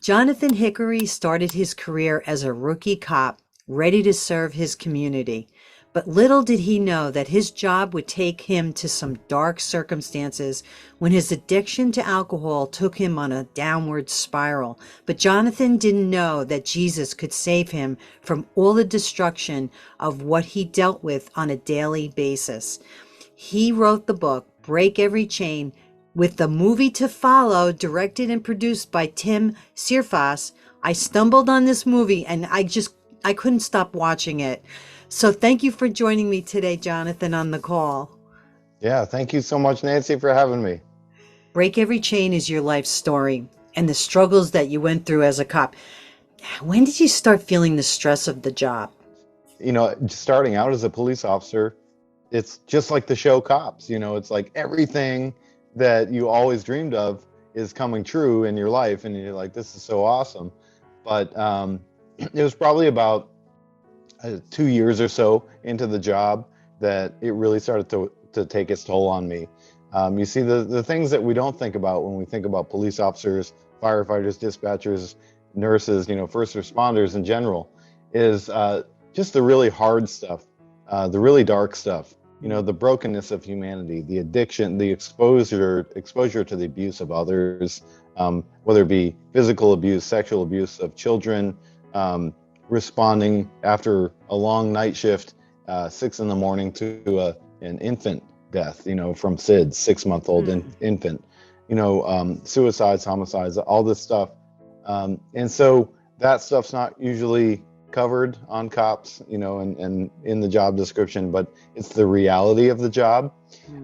Jonathan Hickory started his career as a rookie cop, ready to serve his community. But little did he know that his job would take him to some dark circumstances when his addiction to alcohol took him on a downward spiral. But Jonathan didn't know that Jesus could save him from all the destruction of what he dealt with on a daily basis. He wrote the book, Break Every Chain, with the movie to follow, directed and produced by Tim Searfoss. I stumbled on this movie and I couldn't stop watching it. So thank you for joining me today, Jonathan, on the call. Yeah, thank you so much, Nancy, for having me. Break Every Chain is your life story and the struggles that you went through as a cop. When did you start feeling the stress of the job? Starting out as a police officer, it's just like the show Cops. It's like everything that you always dreamed of is coming true in your life, and you're like, this is so awesome. But it was probably about 2 years or so into the job that it really started to take its toll on me. You see, the things that we don't think about when we think about police officers, firefighters, dispatchers, nurses, first responders in general, is just the really hard stuff, the really dark stuff. The brokenness of humanity, the addiction, the exposure to the abuse of others, whether it be physical abuse, sexual abuse of children, responding after a long night shift, 6 a.m. to an infant death, from SIDS, 6-month-old infant, suicides, homicides, all this stuff. And so that stuff's not usually covered on Cops, and in the job description, but it's the reality of the job.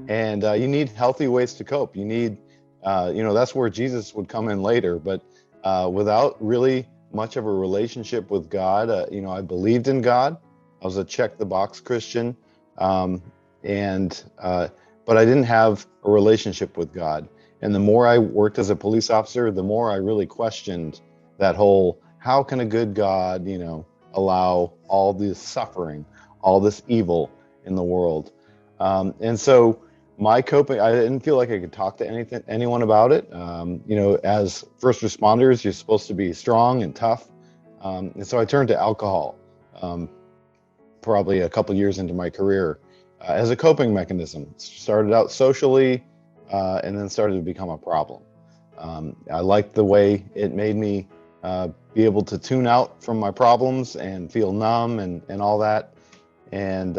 And you need healthy ways to cope. You need, that's where Jesus would come in later, but without really much of a relationship with God, I believed in God. I was a check the box Christian. But I didn't have a relationship with God. And the more I worked as a police officer, the more I really questioned that whole, how can a good God, allow all this suffering, all this evil in the world? And so my coping, I didn't feel like I could talk to anyone about it. As first responders, you're supposed to be strong and tough. And so I turned to alcohol, probably a couple years into my career, as a coping mechanism. Started out socially, and then started to become a problem. I liked the way it made me be able to tune out from my problems and feel numb and all that. And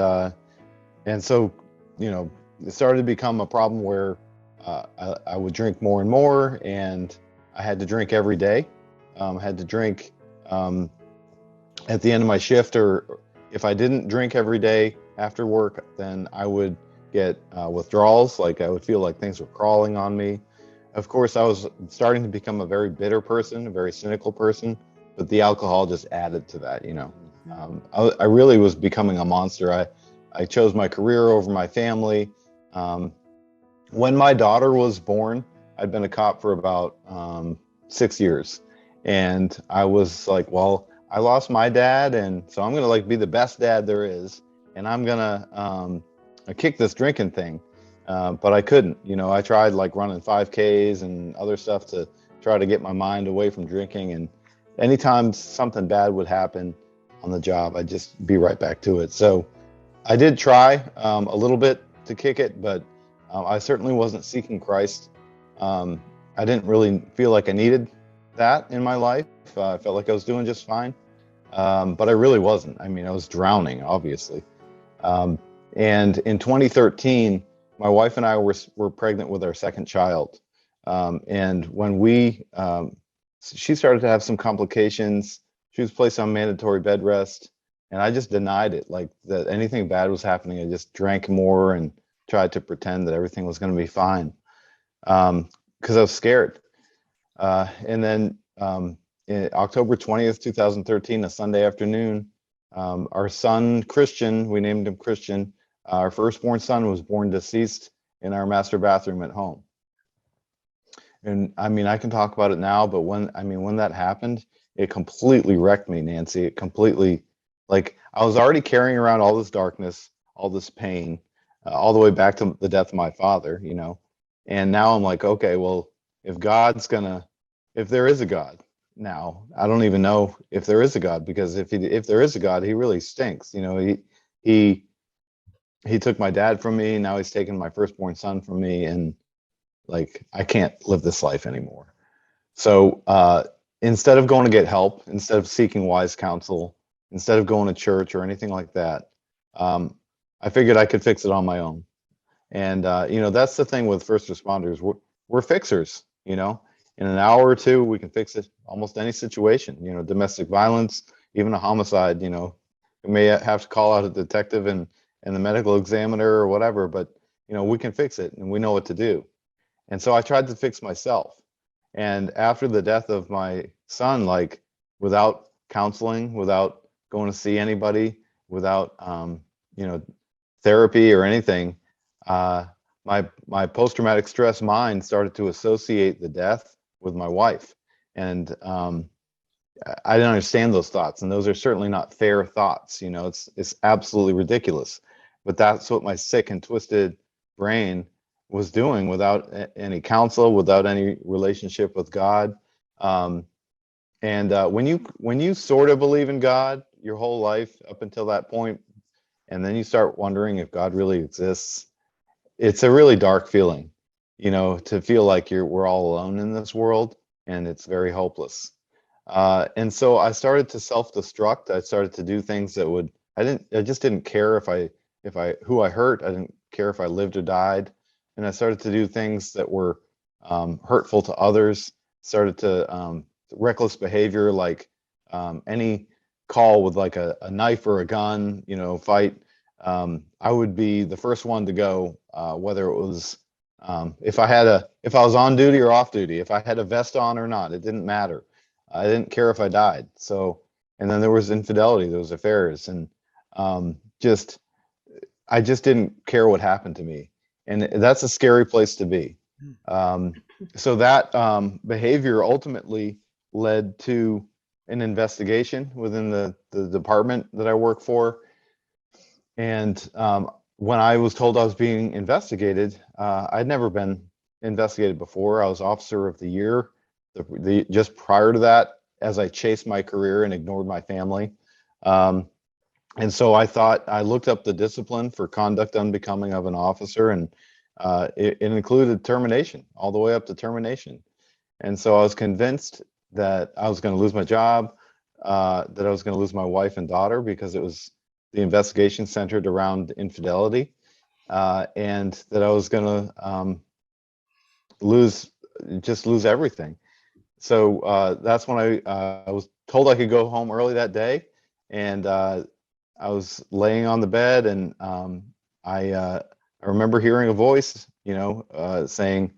so, it started to become a problem where I would drink more and more, and I had to drink every day. I had to drink at the end of my shift, or if I didn't drink every day after work, then I would get withdrawals. Like I would feel like things were crawling on me. Of course, I was starting to become a very bitter person, a very cynical person, but the alcohol just added to that. I really was becoming a monster. I chose my career over my family. When my daughter was born, I'd been a cop for about 6 years, and I was like, well, I lost my dad, and so I'm gonna be the best dad there is, and I'm gonna kick this drinking thing. But I couldn't. I tried running 5Ks and other stuff to try to get my mind away from drinking, and anytime something bad would happen on the job, I'd just be right back to it. So I did try a little bit to kick it, but I certainly wasn't seeking Christ. I didn't really feel like I needed that in my life. I felt like I was doing just fine, but I really wasn't. I was drowning, obviously. And in 2013, my wife and I were pregnant with our second child. And when she started to have some complications. She was placed on mandatory bed rest, and I just denied it. Like that anything bad was happening, I just drank more and tried to pretend that everything was going to be fine, because I was scared. And then in October 20th, 2013, a Sunday afternoon, our son, Christian, we named him Christian, our firstborn son was born deceased in our master bathroom at home. And I can talk about it now, but when that happened, it completely wrecked me, Nancy. It completely, I was already carrying around all this darkness, all this pain, all the way back to the death of my father, And now I'm like, okay, well, if there is a God, now. I don't even know if there is a God, because if there is a God, he really stinks. He he took my dad from me. Now he's taken my firstborn son from me, and like I can't live this life anymore. So instead of going to get help, instead of seeking wise counsel, instead of going to church or anything like that, um, I figured I could fix it on my own. And that's the thing with first responders. We're fixers. In an hour or two, we can fix it almost any situation. Domestic violence, even a homicide. We may have to call out a detective and the medical examiner or whatever, but we can fix it and we know what to do. And so I tried to fix myself. And after the death of my son, like without counseling, without going to see anybody, without therapy or anything, my post-traumatic stress mind started to associate the death with my wife. And I didn't understand those thoughts, and those are certainly not fair thoughts. It's absolutely ridiculous. But that's what my sick and twisted brain was doing without any counsel, without any relationship with God. And when you sort of believe in God your whole life up until that point, and then you start wondering if God really exists, it's a really dark feeling, to feel like we're all alone in this world, and it's very hopeless. And so I started to self-destruct. I started to do things that I just didn't care who I hurt. I didn't care if I lived or died. And I started to do things that were hurtful to others. Started to reckless behavior, like any call with like a knife or a gun, fight. I would be the first one to go, whether it was if I was on duty or off duty, if I had a vest on or not, it didn't matter. I didn't care if I died. So, and then there was infidelity, there was affairs, and just I just didn't care what happened to me, and that's a scary place to be. Um, so that behavior ultimately led to an investigation within the department that I work for. And when I was told I was being investigated, I'd never been investigated before. I was Officer of the Year just prior to that, as I chased my career and ignored my family. Um, and so I looked up the discipline for conduct unbecoming of an officer, and it included termination, all the way up to termination. And so I was convinced that I was going to lose my job, that I was going to lose my wife and daughter, because the investigation centered around infidelity, and that I was going to lose everything. So that's when I was told I could go home early that day, and I was laying on the bed, and I remember hearing a voice, saying,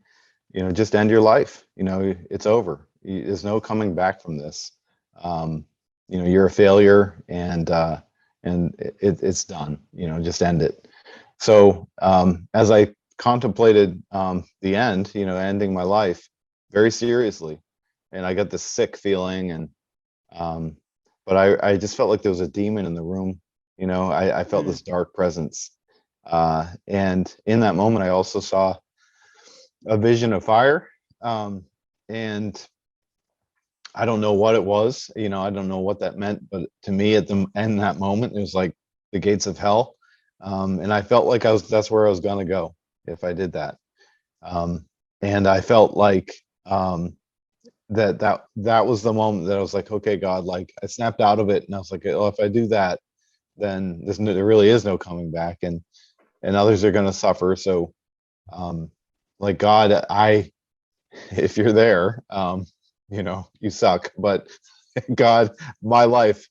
just end your life. It's over. There's no coming back from this. You're a failure, and it's done. Just end it. So as I contemplated the end, ending my life very seriously, and I got this sick feeling, and um, but I just felt like there was a demon in the room. I felt this dark presence, and in that moment, I also saw a vision of fire, and I don't know what it was. I don't know what that meant, but to me, at the end that moment, it was like the gates of hell, and I felt like that's where I was gonna go if I did that, and I felt like that was the moment that I was like, okay, God, like I snapped out of it, and I was like, oh, if I do that, then there really is no coming back, and others are gonna suffer. So, like God, if you're there, you suck, but God, my life,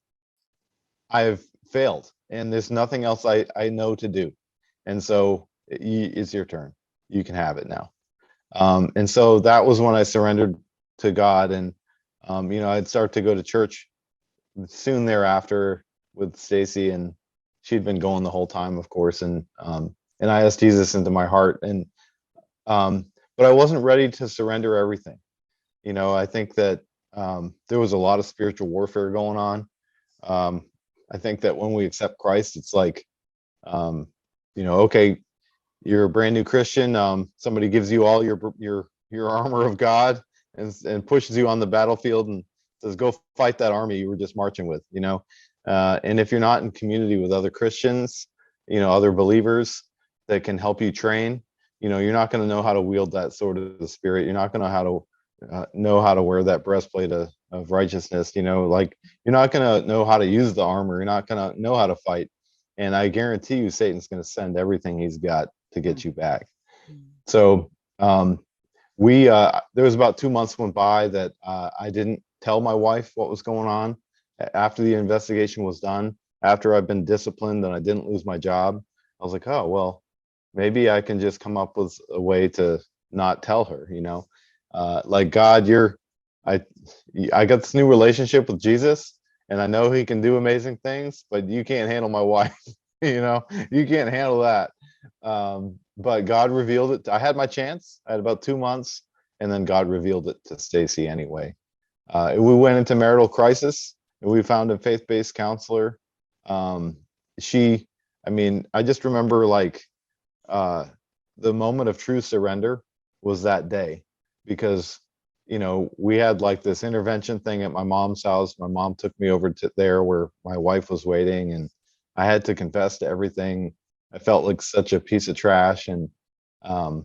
I have failed, and there's nothing else I know to do, and so it's your turn. You can have it now. And so that was when I surrendered to God, and I'd start to go to church soon thereafter with Stacy, and she'd been going the whole time, of course, and I asked Jesus into my heart, and but I wasn't ready to surrender everything. I think that there was a lot of spiritual warfare going on. I think that when we accept Christ, it's like, okay, you're a brand new Christian. Somebody gives you all your armor of God, and pushes you on the battlefield, and says, go fight that army you were just marching with, you know. And if you're not in community with other Christians, you know, other believers that can help you train, you know, you're not going to know how to wield that sword of the spirit. You're not going to know how to wear that breastplate of righteousness. You know, like you're not going to know how to use the armor. You're not going to know how to fight. And I guarantee you, Satan's going to send everything he's got to get you back. So we there was about 2 months went by that I didn't tell my wife what was going on. After the investigation was done, after I've been disciplined and I didn't lose my job, I was like, oh well, maybe I can just come up with a way to not tell her, you know. Like, God, I I got this new relationship with Jesus, and I know he can do amazing things, but you can't handle my wife. You know, you can't handle that. But God revealed it. I had my chance. I had about 2 months, and then God revealed it to Stacy anyway. We went into marital crisis, and we found a faith-based counselor. Um, she, I mean, I just remember like uh, the moment of true surrender was that day, because you know we had like this intervention thing at my mom's house. My mom took me over to there where my wife was waiting, and I had to confess to everything. I felt like such a piece of trash, and um,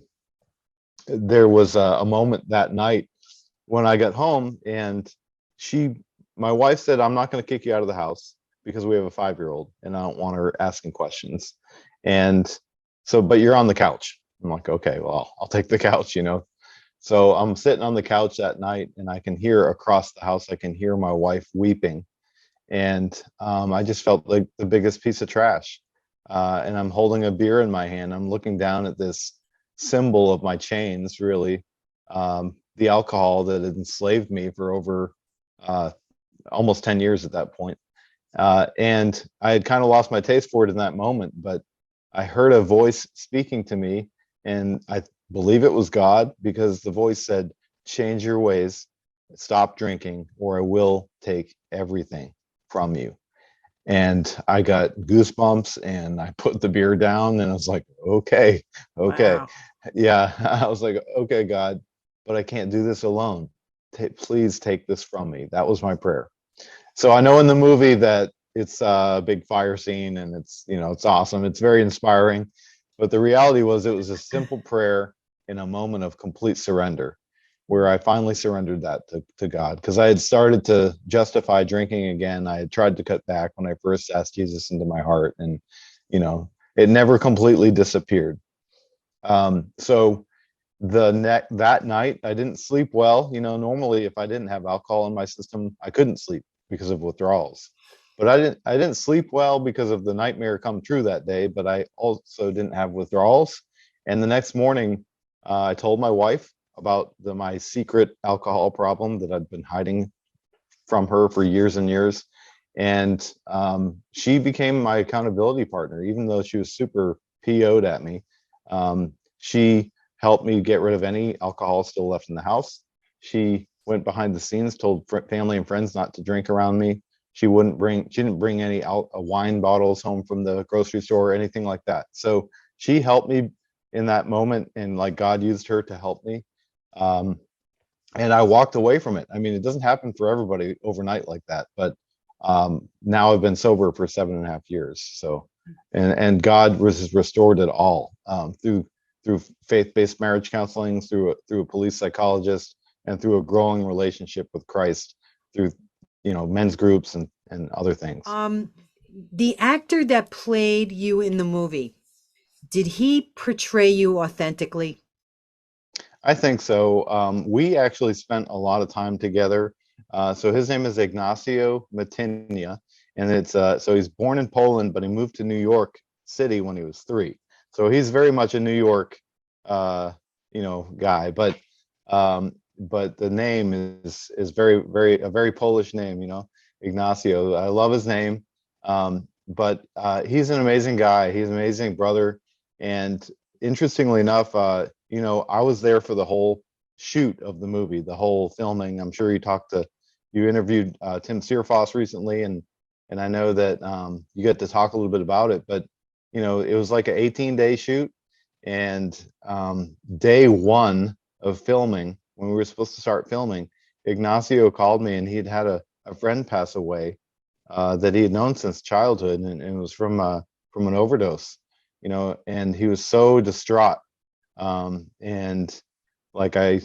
there was a moment that night when I got home, and she, my wife said, "I'm not going to kick you out of the house because we have a 5-year-old, and I don't want her asking questions." And so, but you're on the couch. I'm like, okay, well, I'll take the couch, you know. So I'm sitting on the couch that night, and I can hear across the house, I can hear my wife weeping, and I just felt like the biggest piece of trash. And I'm holding a beer in my hand. I'm looking down at this symbol of my chains, really, the alcohol that had enslaved me for over uh, almost 10 years at that point. And I had kind of lost my taste for it in that moment, but I heard a voice speaking to me, and I believe it was God, because the voice said, change your ways, stop drinking, or I will take everything from you. And I got goosebumps, and I put the beer down, and I was like, okay, okay. Wow. Yeah, I was like, okay, God, but I can't do this alone. Please take this from me. That was my prayer. So I know in the movie that it's a big fire scene, and it's, you know, it's awesome. It's very inspiring. But the reality was it was a simple prayer in a moment of complete surrender, where I finally surrendered that to God, because I had started to justify drinking again. I had tried to cut back when I first asked Jesus into my heart, and, you know, it never completely disappeared. So that night I didn't sleep well. You know, normally if I didn't have alcohol in my system, I couldn't sleep because of withdrawals. But I didn't sleep well because of the nightmare come true that day, but I also didn't have withdrawals. And the next morning, I told my wife about my secret alcohol problem that I'd been hiding from her for years and years. And she became my accountability partner, even though she was super PO'd at me. She helped me get rid of any alcohol still left in the house. She went behind the scenes, told family and friends not to drink around me. She didn't bring any wine bottles home from the grocery store or anything like that. So she helped me in that moment, and like God used her to help me. Um, and I walked away from it. I mean, it doesn't happen for everybody overnight like that, but now I've been sober for 7.5 years. So, and God has restored it all through faith-based marriage counseling, through a police psychologist, and through a growing relationship with Christ, through, you know, men's groups and other things. Um, the actor that played you in the movie, did he portray you authentically? I think so. We actually spent a lot of time together. So his name is Ignacio Matinia, and it's so he's born in Poland, but he moved to New York City when he was 3. So he's very much a New York, you know, guy. But the name is very a very Polish name. You know, Ignacio. I love his name. But he's an amazing guy. He's an amazing brother, and interestingly enough, you know, I was there for the whole shoot of the movie, the whole filming. I'm sure you interviewed Tim Searfoss recently, and I know that you get to talk a little bit about it. But you know, it was like an 18-day shoot, and day one of filming, when we were supposed to start filming, Ignacio called me, and he'd had a friend pass away that he had known since childhood, and it was from an overdose, and he was so distraught. And like I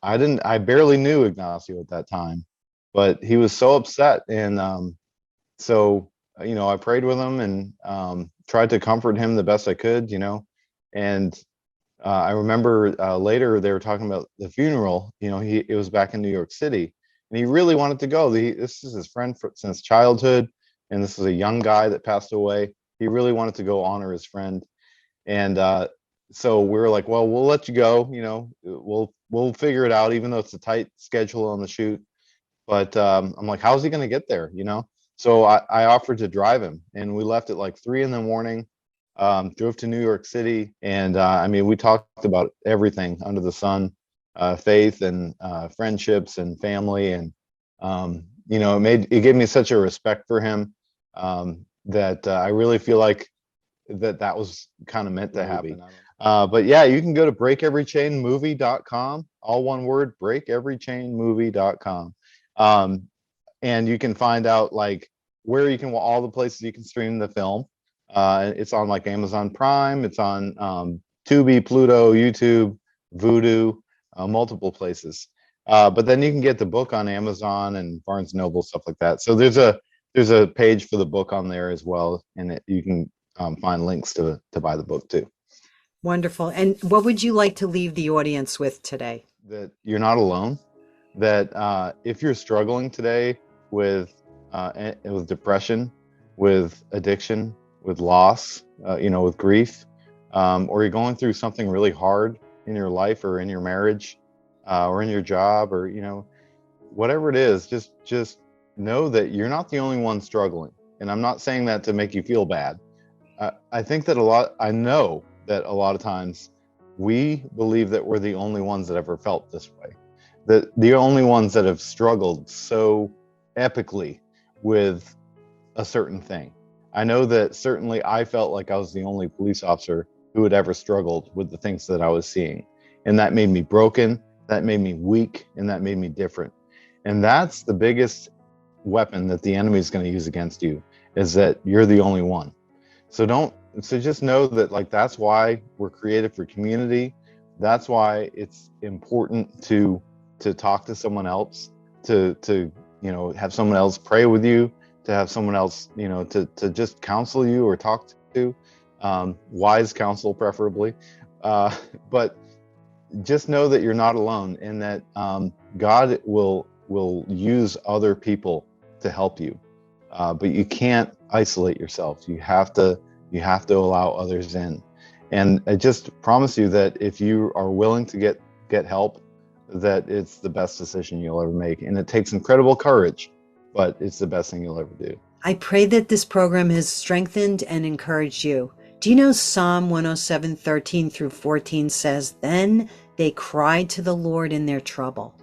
I barely knew Ignacio at that time, but he was so upset, and so I prayed with him and tried to comfort him the best I could, and I remember later they were talking about the funeral. It was back in New York City, and he really wanted to go. This is his friend since childhood, and this is a young guy that passed away. He really wanted to go honor his friend, and so we were like, "Well, we'll let you go. We'll figure it out, even though it's a tight schedule on the shoot." But I'm like, "How's he going to get there?" So I offered to drive him, and we left at like 3 in the morning. Drove to New York City, and I mean, we talked about everything under the sun, faith and friendships and family, and it gave me such a respect for him, that I really feel like that was kind of meant to happen. But yeah, you can go to breakeverychainmovie.com, all one word, breakeverychainmovie.com. And you can find out like where you can, all the places you can stream the film. It's on like Amazon Prime, it's on Tubi, Pluto, YouTube, Vudu, multiple places. But then you can get the book on Amazon and Barnes Noble, stuff like that. So there's a page for the book on there as well, and you can find links to buy the book too. Wonderful. And what would you like to leave the audience with today? That you're not alone. That if you're struggling today with depression, with addiction, with loss, with grief, or you're going through something really hard in your life or in your marriage, or in your job, or whatever it is, just know that you're not the only one struggling. And I'm not saying that to make you feel bad. I think that I know that a lot of times we believe that we're the only ones that ever felt this way, that the only ones that have struggled so epically with a certain thing. I know that certainly I felt like I was the only police officer who had ever struggled with the things that I was seeing. And that made me broken, that made me weak, and that made me different. And that's the biggest weapon that the enemy is going to use against you, is that you're the only one. So just know that, like, that's why we're created for community. That's why it's important to talk to someone else, to have someone else pray with you, to have someone else, to just counsel you or talk to, wise counsel preferably. But just know that you're not alone, and that God will use other people to help you. But you can't isolate yourself. You have to allow others in. And I just promise you that if you are willing to get help, that it's the best decision you'll ever make. And it takes incredible courage, but it's the best thing you'll ever do. I pray that this program has strengthened and encouraged you. Do you know Psalm 107:13-14 says, "Then they cried to the Lord in their trouble,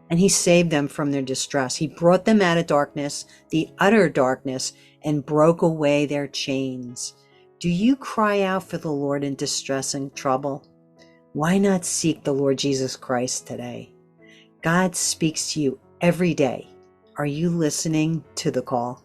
and he saved them from their distress. He brought them out of darkness, the utter darkness, and broke away their chains." Do you cry out for the Lord in distress and trouble? Why not seek the Lord Jesus Christ today? God speaks to you every day. Are you listening to the call?